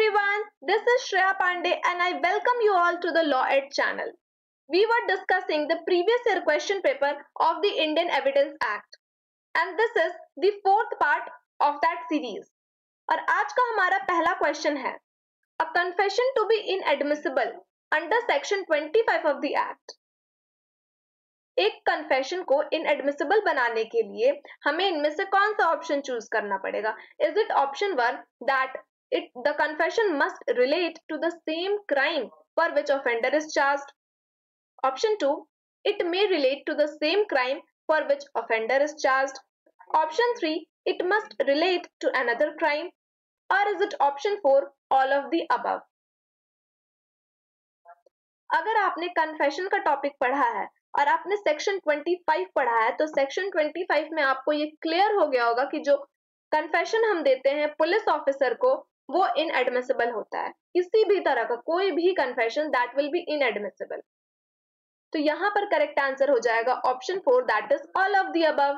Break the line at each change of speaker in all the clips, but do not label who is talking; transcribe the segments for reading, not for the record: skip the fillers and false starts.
everyone, this is Shreya Pandey and I welcome you all to the Law Ed channel. We were discussing the previous year question paper of the Indian Evidence Act and this is the fourth part of that series. और आज का हमारा पहला question है A confession to be inadmissible under section 25 of the Act. एक confession को inadmissible बनाने के लिए हमें इनमें से कौन सा ऑप्शन चूज करना पड़ेगा? Is it option 1 that the confession must relate to the same crime for which offender is charged? Option 2, it may relate to the same crime for which offender is charged. Option 3, it must relate to another crime. Or is it option 4, all of the above? अगर आपने confession का topic पढ़ा है और आपने section 25 पढ़ा है तो सेक्शन 25 में आपको ये क्लियर हो गया होगा कि जो कन्फेशन हम देते हैं पुलिस ऑफिसर को वो इनएडमिसिबल होता है. किसी भी तरह का कोई भी confession that will be inadmissible. तो यहाँ पर करेक्ट आंसर हो जाएगा option 4 that is all of the above.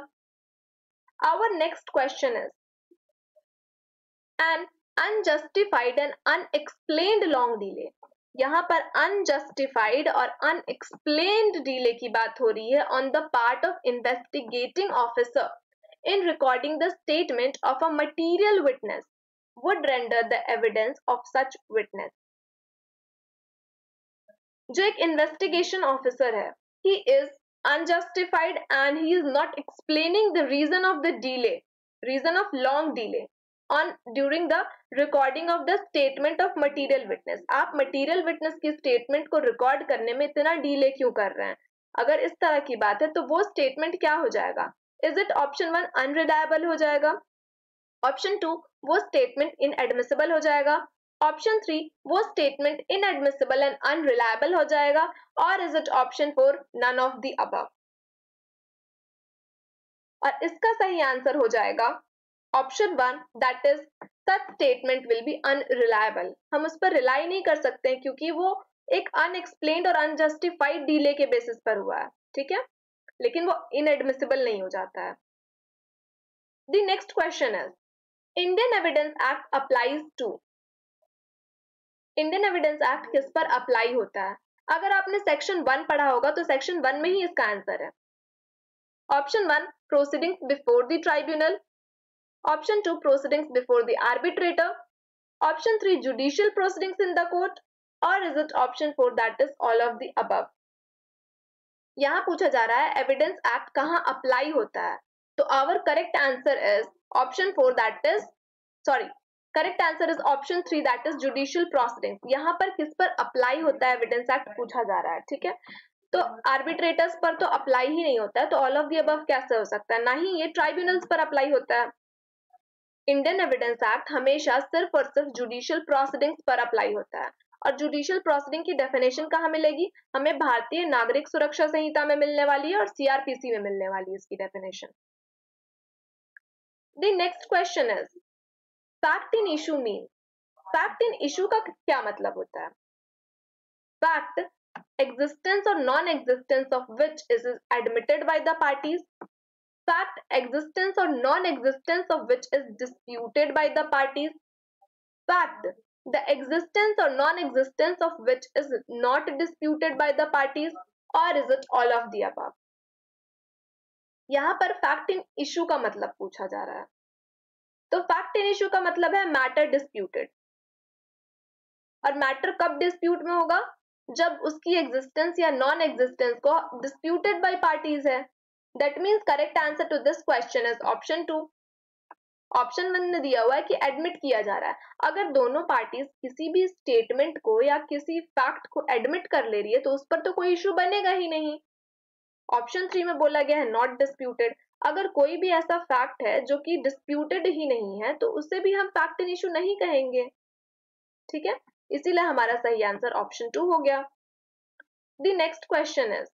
Our next question is an unjustified and unexplained long delay. यहाँ पर अनजस्टिफाइड और अनएक्सप्लेन्ड डिले की बात हो रही है on the part of investigating officer in recording the statement of a material witness would render the evidence of such witness. जो एक इन्वेस्टिगेशन ऑफिसर है, he is unjustified and he is not explaining the reason of the delay, reason of long delay on during the recording of the statement of material witness. आप material witness की statement को record करने में इतना delay क्यों कर रहे हैं? अगर इस तरह की बात है तो वो statement क्या हो जाएगा? Is it option 1 unreliable हो जाएगा? ऑप्शन 2 वो स्टेटमेंट इनएडमिसिबल हो जाएगा. ऑप्शन 3 वो स्टेटमेंट इनएडमिसिबल एंड अनरिलायबल हो जाएगा. और is it option 4 none of the above? और इसका सही आंसर हो जाएगा option 1 that is such statement will be unreliable. हम उस पर रिलाई नहीं कर सकते हैं क्योंकि वो एक अनएक्सप्लेन्ड और अनजस्टिफाइड डिले के बेसिस पर हुआ है. ठीक है, लेकिन वो इनएडमिसिबल नहीं हो जाता है. The next question is Indian Evidence Act applies to. Indian Evidence Act किस पर अप्लाई होता है? अगर आपने सेक्शन 1 पढ़ा होगा तो सेक्शन 1 में ही इसका आंसर है. Option 1 proceedings before the tribunal. Option 2 proceedings before the arbitrator. Option 3 judicial proceedings in the court. और is it option 4 that is all of the above? यहाँ पूछा जा रहा है एविडेंस एक्ट कहाँ अप्लाई होता है. तो our correct answer is option 4 that is correct answer is option 3 that is judicial proceedings. यहाँ पर किस पर अप्लाई होता है एविडेंस एक्ट पूछा जा रहा है. ठीक है, तो आर्बिट्रेटर्स पर तो अप्लाई ही नहीं होता है तो ऑल ऑफ द अबव कैसे हो सकता है? ना ही ये ट्राइब्यूनल्स पर अप्लाई होता है. इंडियन एविडेंस एक्ट हमेशा सिर्फ और सिर्फ जुडिशियल प्रोसीडिंग्स पर अप्लाई होता है. और जुडिशियल प्रोसीडिंग की डेफिनेशन कहाँ मिलेगी? हमें भारतीय नागरिक सुरक्षा संहिता में मिलने वाली है और सीआरपीसी में मिलने वाली है इसकी definition. The next question is fact in issue means. Fact in issue का क्या मतलब होता है? Fact, existence or non-existence of which is admitted by the parties. Fact, existence or non-existence of which is disputed by the parties. Fact, the existence or non-existence of which is not disputed by the parties. Or is it all of the above? यहाँ पर fact in issue का मतलब पूछा जा रहा है. तो fact in issue का मतलब है मैटर डिस्प्यूटेड. और मैटर कब डिस्प्यूट में होगा? जब उसकी एग्जिस्टेंस या नॉन एग्जिस्टेंस को डिस्प्यूटेड बाय पार्टीज है. That means correct answer to this question is option 2. Option 1 में दिया हुआ है कि एडमिट किया जा रहा है. अगर दोनों पार्टीज किसी भी स्टेटमेंट को या किसी फैक्ट को एडमिट कर ले रही है तो उस पर तो कोई इशू बनेगा ही नहीं. ऑप्शन 3 में बोला गया है नॉट डिस्प्यूटेड. अगर कोई भी ऐसा फैक्ट है जो कि डिस्प्यूटेड ही नहीं है तो उसे भी हम फैक्ट इन इशू नहीं कहेंगे. ठीक है, इसीलिए हमारा सही आंसर ऑप्शन 2 हो गया. The next question is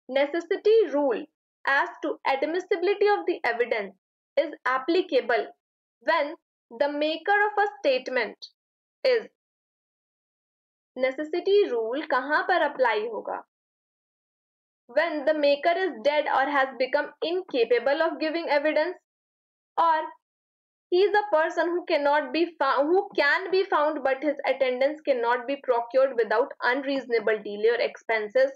necessity rule as to admissibility of the evidence is applicable when the maker of a statement is. Necessity rule कहां पर अप्लाई होगा? When the maker is dead or has become incapable of giving evidence, or he is a person who cannot be found, who can be found but his attendance cannot be procured without unreasonable delay or expenses.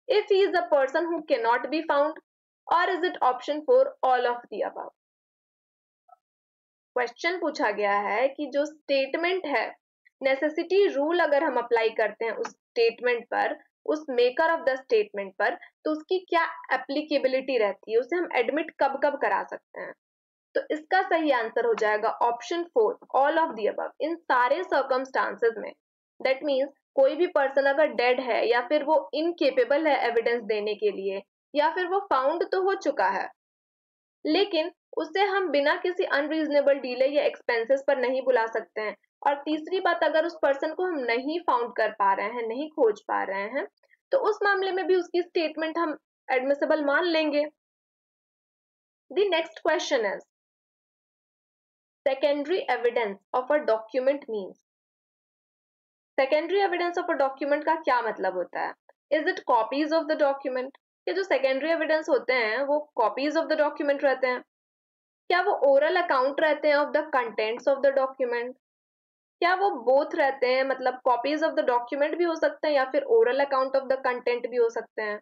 If he is a person who cannot be found, or is it option 4 all of the above? Question पूछा गया है कि जो statement है, necessity rule अगर हम apply करते हैं उस स्टेटमेंट पर, उस मेकर ऑफ द स्टेटमेंट पर, तो उसकी क्या एप्लीकेबिलिटी रहती है, उसे हम एडमिट कब कब करा सकते हैं? तो इसका सही आंसर हो जाएगा option 4 all of the above, इन सारे सर्कमस्टांसेस में। दैट मीन्स कोई भी पर्सन अगर डेड है या फिर वो इनकेपेबल है एविडेंस देने के लिए, या फिर वो फाउंड तो हो चुका है लेकिन उसे हम बिना किसी अनरीजनेबल डिले या एक्सपेंसेस पर नहीं बुला सकते हैं, और तीसरी बात, अगर उस पर्सन को हम नहीं फाउंड कर पा रहे हैं, नहीं खोज पा रहे हैं, तो उस मामले में भी उसकी स्टेटमेंट हम एडमिसिबल मान लेंगे। The next question is secondary evidence of a document means. secondary evidence of a document का क्या मतलब होता है? Is it copies of the document? कि जो secondary evidence होते हैं वो copies of the document रहते हैं? क्या वो oral account रहते हैं of the contents of the document? क्या वो both रहते हैं, मतलब copies of the document भी हो सकते हैं या फिर oral account of the content भी हो सकते हैं?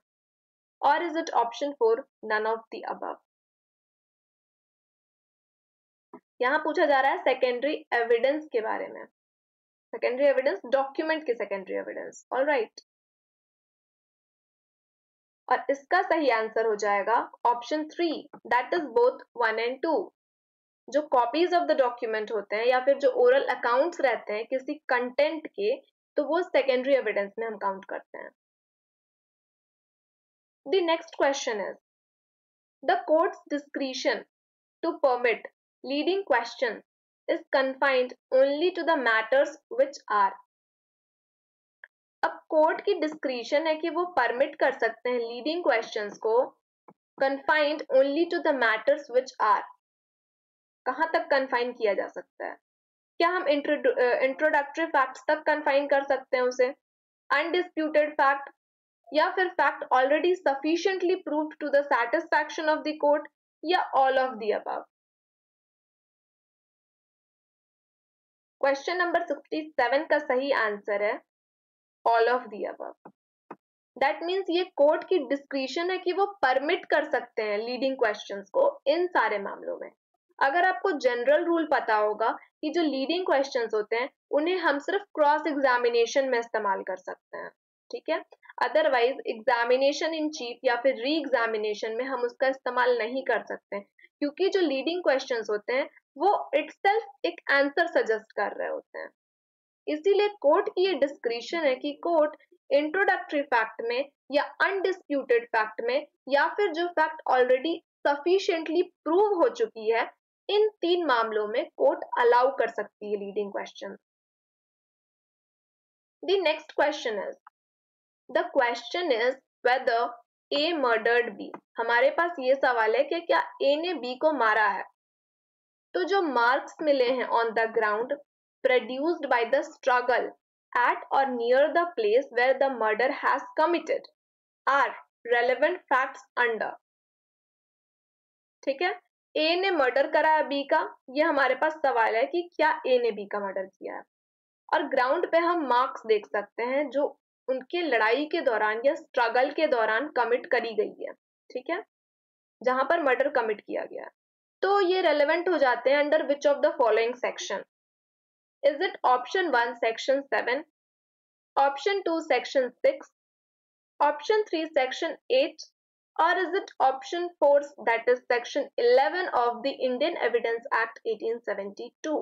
Or is it option 4 none of the above? यहाँ पूछा जा रहा है सेकेंडरी एविडेंस के बारे में, सेकेंडरी एविडेंस डॉक्यूमेंट के सेकेंडरी एविडेंस। ऑलराइट, और इसका सही आंसर हो जाएगा option 3 that is both 1 and 2। जो कॉपीज ऑफ द डॉक्यूमेंट होते हैं या फिर जो ओरल अकाउंट्स रहते हैं किसी कंटेंट के, तो वो सेकेंडरी एविडेंस में हम काउंट करते हैं। The next question is the court's discretion to permit leading question is confined only to the matters which are। अब कोर्ट की डिस्क्रिशन है कि वो परमिट कर सकते हैं लीडिंग क्वेश्चंस को, confined only to the matters which are। कहां तक कन्फाइन किया जा सकता है? क्या हम इंट्रोडक्टरी फैक्ट्स तक कन्फाइन कर सकते हैं उसे, अनडिस्प्यूटेड फैक्ट, या फिर fact already sufficiently proved to the satisfaction of the court, या all of the above? Question number 67 का सही आंसर है all of the above. That means ये कोर्ट की डिस्क्रिशन है कि वो परमिट कर सकते हैं लीडिंग क्वेश्चंस को इन सारे मामलों में। अगर आपको जनरल रूल पता होगा कि जो लीडिंग क्वेश्चंस होते हैं उन्हें हम सिर्फ क्रॉस एग्जामिनेशन में इस्तेमाल कर सकते हैं, ठीक है, अदरवाइज एग्जामिनेशन इन चीफ या फिर री एग्जामिनेशन में हम उसका इस्तेमाल नहीं कर सकते, क्योंकि जो लीडिंग क्वेश्चंस होते हैं वो इटसेल्फ एक आंसर सजेस्ट कर रहे होते हैं। इसीलिए कोर्ट की ये डिस्क्रिशन है कि कोर्ट इंट्रोडक्टरी फैक्ट में या अनडिस्प्यूटेड फैक्ट में या फिर जो फैक्ट ऑलरेडी सफिशिएंटली प्रूव हो चुकी है, इन 3 मामलों में कोर्ट अलाउ कर सकती है leading question. The next question is the question is whether a murdered B. हमारे पास ये सवाल है कि क्या ए ने बी को मारा है? तो जो मार्क्स मिले हैं on the ground produced by the struggle at or near the place where the murder has committed are relevant facts under. ठीक है, ए ने मर्डर करा है बी का, ये हमारे पास सवाल है कि क्या ए ने बी का मर्डर किया है, और ग्राउंड पे हम मार्क्स देख सकते हैं जो उनके लड़ाई के दौरान या स्ट्रगल के दौरान कमिट करी गई है, ठीक है, जहां पर मर्डर कमिट किया गया है। तो ये रेलेवेंट हो जाते हैं under which of the following section? Is it option 1 section 7, option 2 section 6, option 3 section 8, और is it option 4 that is section 11 of the Indian Evidence Act 1872?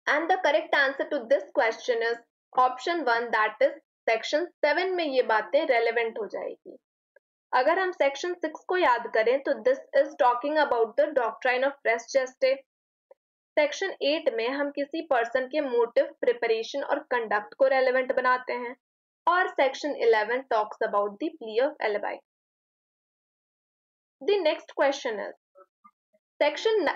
And the correct answer to this question is option 1 that is section 7 में ये बातें relevant हो जाएगी। अगर हम section 6 को याद करें तो this is talking about the doctrine of res gestae. Section 8 में हम किसी पर्सन के मोटिव, प्रिपरेशन और कंडक्ट को रेलेवेंट बनाते हैं, और section 11 talks about the plea of alibi. The next question is section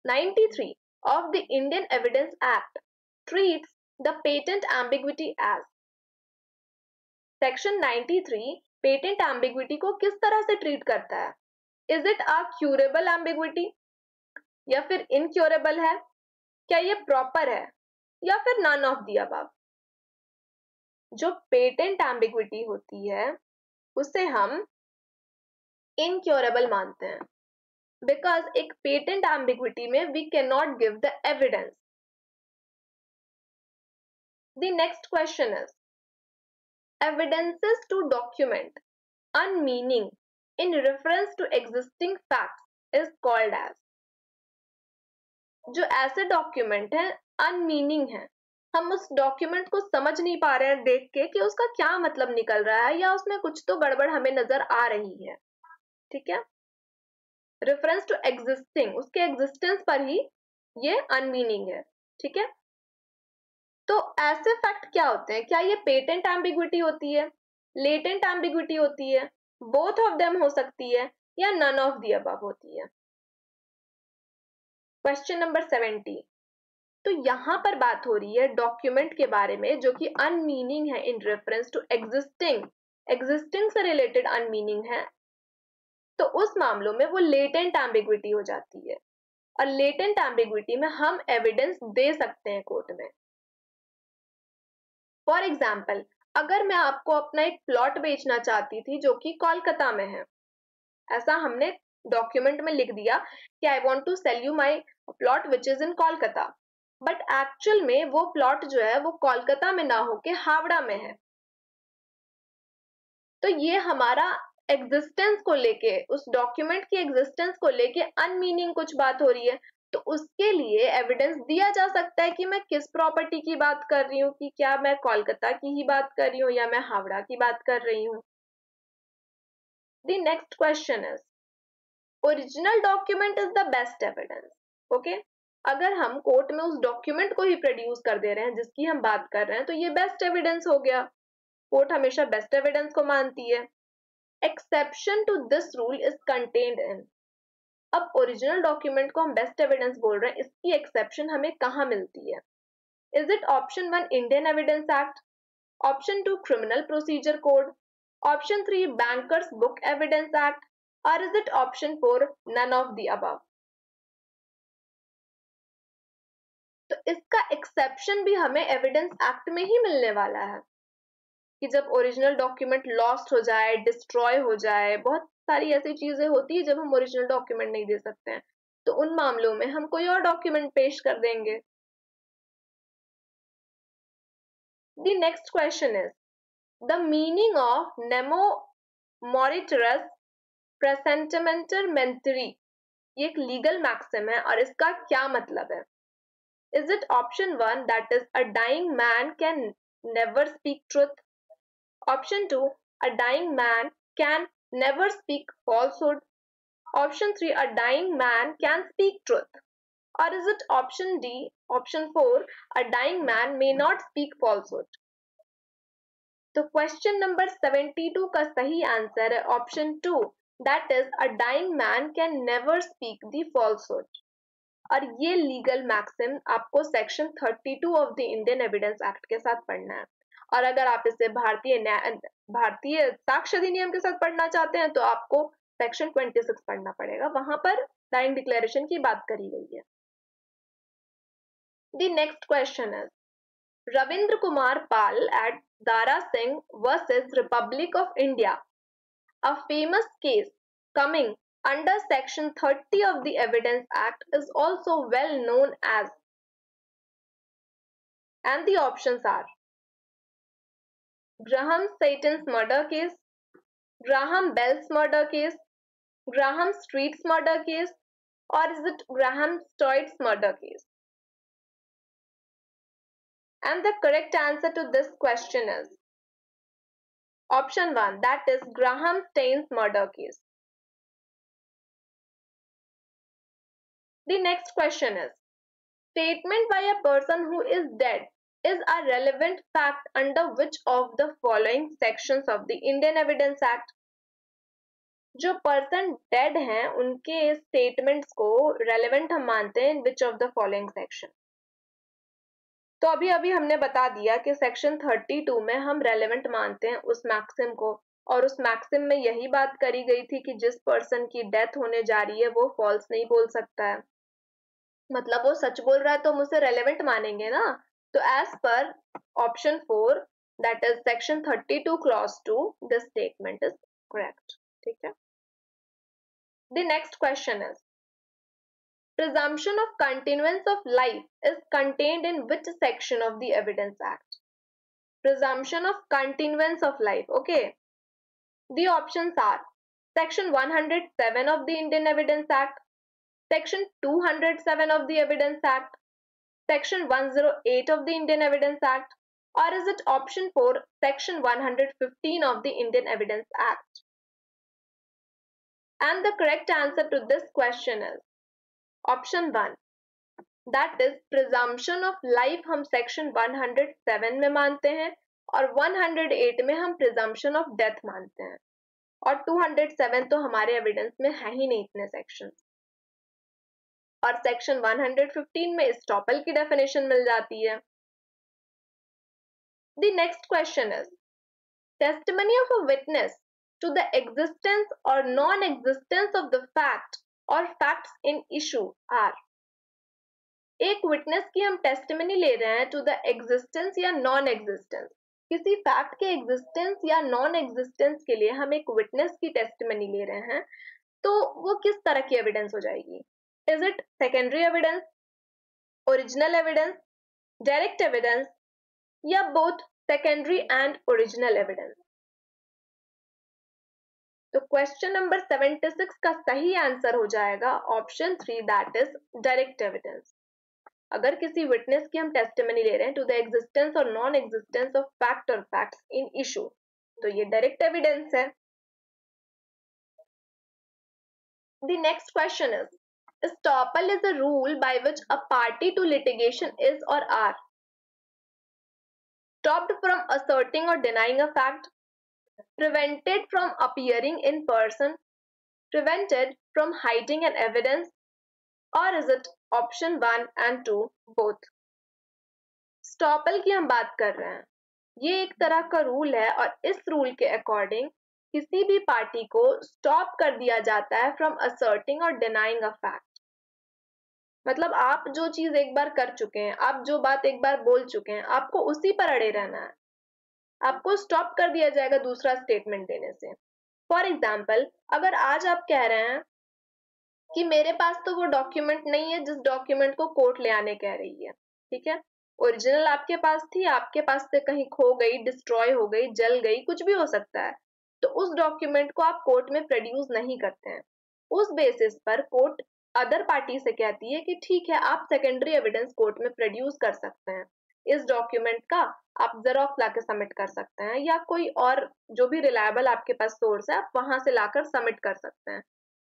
93 of the Indian Evidence Act treats the patent ambiguity as। Section 93 patent ambiguity को किस तरह से ट्रीट करता है? Is it a curable ambiguity या फिर incurable है, क्या ये प्रॉपर है या फिर नन ऑफ द अबव। जो पेटेंट एम्बिग्विटी होती है उसे हम इनक्यूरेबल मानते हैं, बिकॉज एक पेटेंट एम्बिग्विटी में we can not give the evidence. The next question is evidences to document unmeaning in reference to existing facts is called as। जो ऐसे डॉक्यूमेंट है अनमीनिंग है, हम उस डॉक्यूमेंट को समझ नहीं पा रहे हैं देख के कि उसका क्या मतलब निकल रहा है या उसमें कुछ तो गड़बड़ हमें नजर आ रही है, ठीक है। रेफरेंस टू एग्जिस्टिंग, उसके एग्जिस्टेंस पर ही ये अनमीनिंग है, ठीक है। तो ऐसे फैक्ट क्या होते हैं, क्या ये पेटेंट एम्बिग्विटी होती है, लेटेंट एम्बिग्विटी होती है, बोथ ऑफ देम हो सकती है या नन ऑफ द अबव होती है। Question number 70। तो यहां पर बात हो रही है डॉक्यूमेंट के बारे में जो कि अनमीनिंग है in reference to existing, existing से रिलेटेड अनमीनिंग है, तो उस मामलों में वो लेटेंट एम्बिग्विटी हो जाती है। और लेटेंट एम्बिग्विटी में हम एविडेंस दे सकते हैं कोर्ट में। फॉर एग्जाम्पल, अगर मैं आपको अपना एक प्लॉट बेचना चाहती थी जो कि कोलकाता में है, ऐसा हमने डॉक्यूमेंट में लिख दिया कि I want to sell you my plot which is in Kolkata, but actual में वो प्लॉट जो है वो कोलकाता में ना होके हावड़ा में है। तो ये हमारा एग्जिस्टेंस को लेके, उस डॉक्यूमेंट की एग्जिस्टेंस को लेके अनमीनिंग कुछ बात हो रही है, तो उसके लिए एविडेंस दिया जा सकता है कि मैं किस प्रॉपर्टी की बात कर रही हूँ, कि क्या मैं कोलकाता की ही बात कर रही हूँ या मैं हावड़ा की बात कर रही हूँ। The next question is original document is the best evidence. Okay, अगर हम कोर्ट में उस डॉक्यूमेंट को ही प्रोड्यूस कर दे रहे हैं जिसकी हम बात कर रहे हैं तो ये बेस्ट एविडेंस हो गया। कोर्ट हमेशा बेस्ट एविडेंस को मानती है। Exception to this rule is contained in. अब ओरिजिनल डॉक्यूमेंट को हम बेस्ट एविडेंस बोल रहे हैं, इसकी एक्सेप्शन हमें कहाँ मिलती है। Is it option 1 Indian evidence Act, option 2 Criminal Procedure Code, option 3 Bankers Book Evidence Act, और is it option 4 none of the above. तो इसका एक्सेप्शन भी हमें एविडेंस एक्ट में ही मिलने वाला है कि जब ओरिजिनल डॉक्यूमेंट लॉस्ट हो जाए, डिस्ट्रॉय हो जाए, बहुत सारी ऐसी चीजें होती है जब हम ओरिजिनल डॉक्यूमेंट नहीं दे सकते हैं, तो उन मामलों में हम कोई और डॉक्यूमेंट पेश कर देंगे। The next question is the meaning of nemo moriturus presentimenter mentari। ये एक लीगल मैक्सिम है और इसका क्या मतलब है। Is it option 1 that is a dying man can never speak truth, option 2 a dying man can never speak falsehood, option 3 a dying man can speak truth, or is it option D, option 4 a dying man may not speak falsehood। तो question number 72 का सही answer है option 2, that is a dying man can never speak the falsehood. और ये legal maxim आपको section 32 of the Indian evidence act के साथ पढ़ना है। और अगर आप इसे भारतीय साक्ष्य अधिनियम के साथ पढ़ना चाहते हैं तो आपको सेक्शन 26 पढ़ना पड़ेगा, वहां पर डाइंग डिक्लेरेशन की बात करी गई है। The next question is Ravindra Kumar Pal at Dara Singh versus Republic of India, a famous case coming under section 30 of the Evidence Act, is also well known as, and the options are Graham Satan's murder case, Graham Bell's murder case, Graham Street's murder case, or is it Graham Stoid's murder case? And the correct answer to this question is option 1, that is Graham Stein's murder case. The next question is statement by a person who is dead is a relevant fact under which of the following sections of the Indian Evidence Act। जो person dead हैं उनके statements को relevant हम मानते हैं which of the following section. तो अभी हमने बता दिया कि सेक्शन 32 में हम रेलेवेंट मानते हैं उस मैक्सिम को और उस मैक्सिम में यही बात करी गई थी कि जिस पर्सन की डेथ होने जा रही है वो फॉल्स नहीं बोल सकता है, मतलब वो सच बोल रहा है तो हम उसे रेलेवेंट मानेंगे ना। तो as per option 4 that is section 32 clause 2 this statement is correct. ठीक है। The next question is presumption of continuance of life is contained in which section of the Evidence Act? Presumption of continuance of life. Okay. The options are section 107 of the Indian Evidence Act, section 207 of the Evidence Act, section 108 of the Indian Evidence Act, or is it option 4 section 115 of the Indian Evidence Act? And the correct answer to this question is option 1, that is presumption of life हम section 107 में मानते हैं और 108 में हम presumption of death मानते हैं, और 207 तो हमारे एविडेंस में है ही नहीं इतने सेक्शन, और सेक्शन 115 में एस्टॉपल की डेफिनेशन मिल जाती है। The next question is testimony of a witness to the existence or non-existence of the fact or facts in issue are, एक विटनेस की हम टेस्टिमनी ले रहे हैं टू द एग्जिस्टेंस या नॉन एग्जिस्टेंस, किसी फैक्ट के एग्जिस्टेंस या नॉन एग्जिस्टेंस के लिए हम एक विटनेस की टेस्टिमनी ले रहे हैं, तो वो किस तरह की एविडेंस हो जाएगी? Is it secondary evidence, original evidence, direct evidence, या both secondary and original evidence? तो क्वेश्चन नंबर 76 का सही आंसर हो जाएगा option 3 that is direct evidence. अगर किसी विटनेस की हम टेस्टिमनी ले रहे हैं to the existence or non existence of fact or facts in issue, तो ये डायरेक्ट एविडेंस है। The next question is estoppel is a rule by which a party to litigation is or are stopped from asserting or denying a fact, prevented from appearing in person, prevented from hiding an evidence, or is it option 1 and 2 both? Estoppel की हम बात कर रहे हैं, ये एक तरह का रूल है और इस रूल के अकॉर्डिंग किसी भी पार्टी को स्टॉप कर दिया जाता है फ्रॉम असर्टिंग और डिनाइंग अ फैक्ट। मतलब आप जो चीज एक बार कर चुके हैं, आप जो बात एक बार बोल चुके हैं, आपको उसी पर अड़े रहना है, आपको स्टॉप कर दिया जाएगा दूसरा स्टेटमेंट देने से। फॉर एग्जाम्पल, अगर आज आप कह रहे हैं कि मेरे पास तो वो डॉक्यूमेंट नहीं है जिस डॉक्यूमेंट को कोर्ट ले आने कह रही है, ठीक है, ओरिजिनल आपके पास थी, आपके पास से कहीं खो गई, डिस्ट्रॉय हो गई, जल गई, कुछ भी हो सकता है, तो उस डॉक्यूमेंट को आप कोर्ट में प्रोड्यूस नहीं करते हैं। उस बेसिस पर कोर्ट अदर पार्टी से कहती है कि ठीक है, आप सेकेंडरी एविडेंस कोर्ट में प्रोड्यूस कर सकते हैं, इस डॉक्यूमेंट का आप जेरोक्स लाके सबमिट कर सकते हैं, या कोई और जो भी रिलायबल आपके पास सोर्स है आप वहां से लाकर सबमिट कर सकते हैं।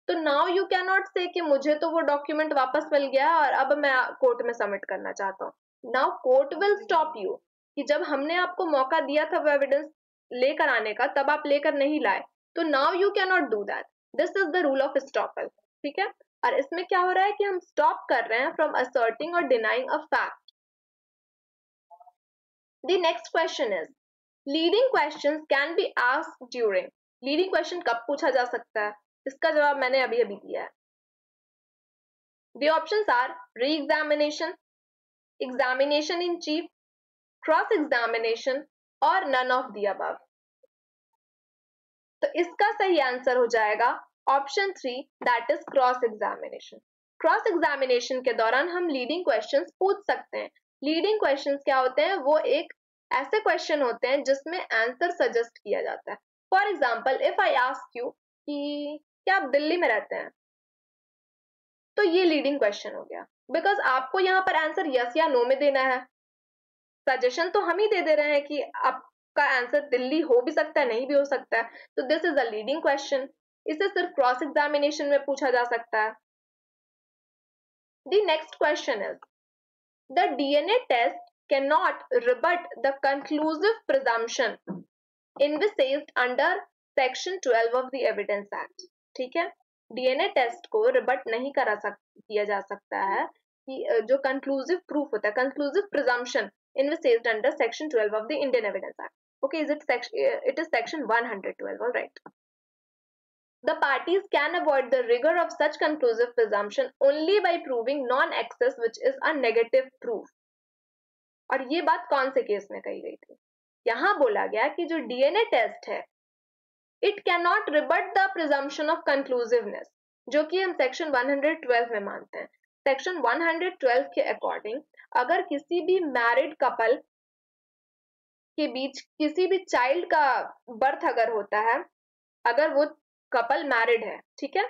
तो नाउ यू कैन नॉट से कि मुझे तो वो डॉक्यूमेंट वापस मिल गया और अब मैं कोर्ट में सबमिट करना चाहता हूँ। Now court will stop you कि जब हमने आपको मौका दिया था वो एविडेंस लेकर आने का, तब आप लेकर नहीं लाए, तो now you can not do that. This is the rule of estoppel. ठीक है, और इसमें क्या हो रहा है कि हम स्टॉप कर रहे हैं फ्रॉम असर्टिंग और denying a fact. The next question is leading questions can be asked during. Leading question कब पूछा जा सकता है? इसका जवाब मैंने अभी अभी दिया है। The options are re-examination, examination in chief, cross-examination और none of the above। तो इसका सही आंसर हो जाएगा option 3 that is cross examination. Cross examination के दौरान हम लीडिंग क्वेश्चंस पूछ सकते हैं। लीडिंग क्वेश्चंस क्या होते हैं? वो एक ऐसे क्वेश्चन होते हैं जिसमें आंसर सजेस्ट किया जाता है। For example, if I ask you कि क्या आप दिल्ली में रहते हैं, तो ये लीडिंग क्वेश्चन हो गया, बिकॉज आपको यहाँ पर आंसर यस या नो में देना है। सजेशन तो हम ही दे रहे हैं कि आपका आंसर दिल्ली हो भी सकता है, नहीं भी हो सकता है, तो this is a leading question. इसे सिर्फ क्रॉस एग्जामिनेशन में पूछा जा सकता है। The next question is the DNA test can not rebut the conclusive presumption envisaged under section 12 of the evidence act. ठीक है, डीएनए टेस्ट को रिबट नहीं किया जा सकता है कि जो कंक्लूसिव प्रूफ होता है, conclusive presumption envisaged under section 12 of the Indian evidence act. Okay, it is section 112. All right. The parties can avoid the rigor of such conclusive presumption only by proving non-excess, which is a negative proof. और ये बात कौन से case में कही गई थी? यहां बोला गया कि जो डीएनए टेस्ट है, it can not rebut the presumption of conclusiveness, जो कि हम सेक्शन 112 में मानते हैं। सेक्शन 112 के अकॉर्डिंग अगर किसी भी मैरिड कपल के बीच किसी भी चाइल्ड का बर्थ अगर होता है, अगर वो कपल मैरिड है, ठीक है,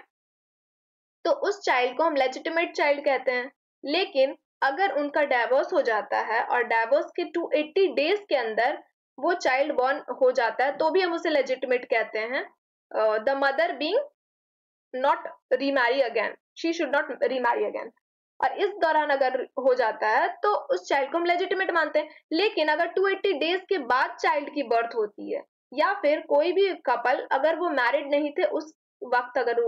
तो उस चाइल्ड को हम लेजिटिमेट चाइल्ड कहते हैं। लेकिन अगर उनका डाइवोर्स हो जाता है और डाइवोर्स के 280 डेज के अंदर वो चाइल्ड बॉर्न हो जाता है, तो भी हम उसे लेजिटिमेट कहते हैं। The mother being not remarry again, she should not remarry again. और इस दौरान अगर हो जाता है तो उस चाइल्ड को हम लेजिटिमेट मानते हैं। लेकिन अगर 280 डेज के बाद चाइल्ड की बर्थ होती है, या फिर कोई भी कपल अगर वो मैरिड नहीं थे उस वक्त, अगर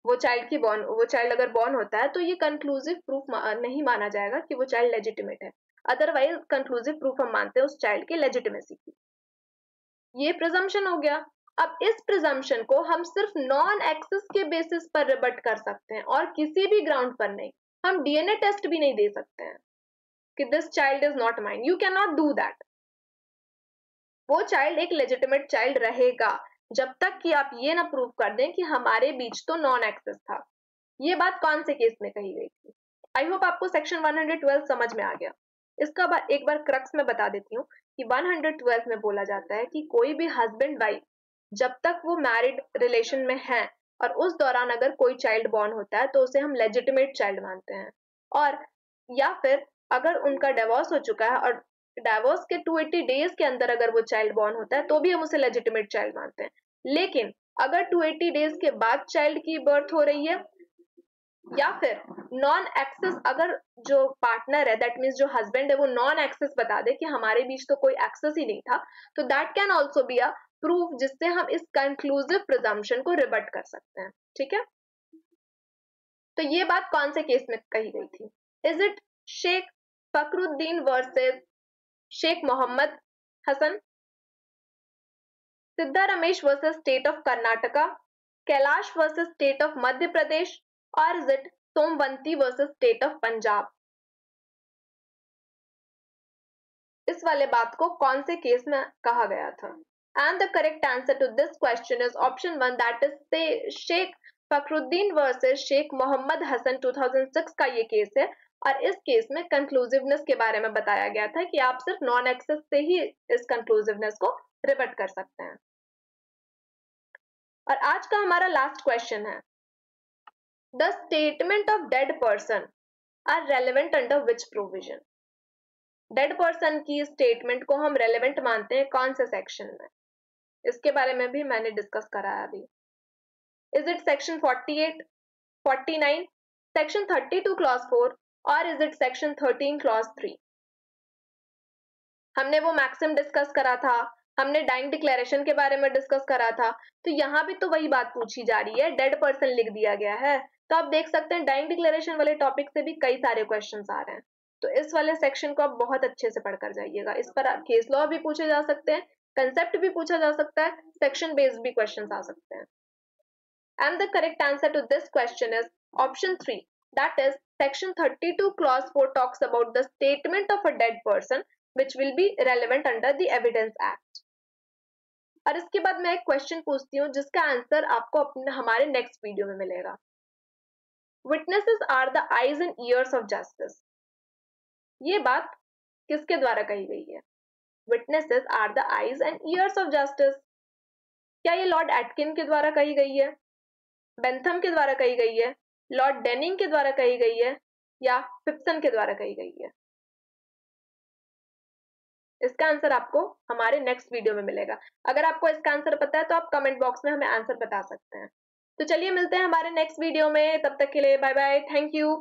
वो चाइल्ड अगर बॉर्न होता है, तो ये कंक्लूसिव प्रूफ नहीं माना जाएगा कि वो चाइल्ड लेजिटिमेट है। अदरवाइज कंक्लूसिव प्रूफ हम मानते हैं उस चाइल्ड की लेजिटिमेसी की। ये प्रिजम्पशन हो गया। अब इस प्रिजम्पशन को हम सिर्फ नॉन एक्सेस के बेसिस पर रिबट कर सकते हैं और किसी भी ग्राउंड पर नहीं। हम डीएनए टेस्ट भी नहीं दे सकते हैं कि this child is not mine, you can not do that. वो चाइल्ड एक लेजिटिमेट चाइल्ड रहेगा जब तक कि आप ये ना प्रूव कर दें कि हमारे बीच तो नॉन एक्सेस था। ये बात कौन से केस में कही गई थी? आई होप आपको सेक्शन 112 समझ में आ गया। इसका एक बार क्रक्स में बता देती हूँ कि 112 में बोला जाता है कि कोई भी हस्बैंड वाइफ जब तक वो मैरिड रिलेशन में है और उस दौरान अगर कोई चाइल्ड बॉर्न होता है तो उसे हम लेजिटिमेट चाइल्ड मानते हैं। और या फिर अगर उनका डिवोर्स हो चुका है और डिवोर्स के 280 डेज के अंदर अगर वो चाइल्ड बॉर्न होता है तो भी हम उसे लेजिटिमेट चाइल्ड मानते हैं। लेकिन अगर 280 डेज के बाद चाइल्ड की बर्थ हो रही है, या फिर नॉन एक्सेस, अगर जो पार्टनर है दैट मीन्स जो हस्बैंड है वो नॉन एक्सेस बता दे कि हमारे बीच तो कोई एक्सेस ही नहीं था, तो that can also be a proof जिससे हम इस कंक्लूसिव प्रिजम्पशन को रिबट कर सकते हैं। ठीक है, तो ये बात कौन से केस में कही गई थी? Is it Sheikh Fakhruddin versus Sheikh Mohammad Hasan, Siddha Ramesh versus state of Karnataka, Kailash versus state of Madhya Pradesh, और is it Somwanti versus state of Punjab? इस वाले बात को कौन से केस में कहा गया था? And the correct answer to this question is option 1, that is Sheikh Fakhruddin versus Sheikh Mohammad Hasan 2006 का ये केस है। और इस केस में कंक्लूसिवनेस के बारे में बताया गया था कि आप सिर्फ नॉन एक्सेस से ही इस कंक्लूसिवनेस को रिबट कर सकते हैं। और आज का हमारा लास्ट क्वेश्चन है, the statement of dead person are relevant under which provision? Dead person की स्टेटमेंट को हम रेलेवेंट मानते हैं कौन से सेक्शन में? इसके बारे में भी मैंने डिस्कस करा है अभी। Is it section 48, 49, section 32 clause 4, और इज इट सेक्शन 13 क्लॉज 3? हमने वो मैक्सिम डिस्कस करा था, हमने डाइंग डिक्लेरेशन के बारे में डिस्कस करा था, तो यहाँ भी तो वही बात पूछी जा रही है, डेड पर्सन लिख दिया गया है। तो आप देख सकते हैं डाइंग डिक्लेरेशन वाले टॉपिक से भी कई सारे क्वेश्चंस आ रहे हैं। तो इस वाले सेक्शन को आप बहुत अच्छे से पढ़कर जाइएगा। इस पर केस लॉ भी पूछे जा सकते हैं, कंसेप्ट भी पूछा जा सकता है, सेक्शन बेस्ड भी क्वेश्चंस आ सकते हैं। And the correct answer to this question is option 3, that is section 32 clause 4 talks about the statement of a dead person which will be relevant under the Evidence Act. और इसके बाद मैं एक question पूछती हूँ जिसका आंसर आपको हमारे नेक्स्ट वीडियो में मिलेगा। Witnesses are the eyes and ears of justice. ये बात किसके द्वारा कही गई है? Witnesses are the eyes and ears of justice. क्या ये लॉर्ड एटकिन के द्वारा कही गई है, बेंथम के द्वारा कही गई है, लॉर्ड डेनिंग के द्वारा कही गई है, या फिप्सन के द्वारा कही गई है? इसका आंसर आपको हमारे नेक्स्ट वीडियो में मिलेगा। अगर आपको इसका आंसर पता है तो आप कमेंट बॉक्स में हमें आंसर बता सकते हैं। तो चलिए मिलते हैं हमारे नेक्स्ट वीडियो में, तब तक के लिए बाय बाय, थैंक यू।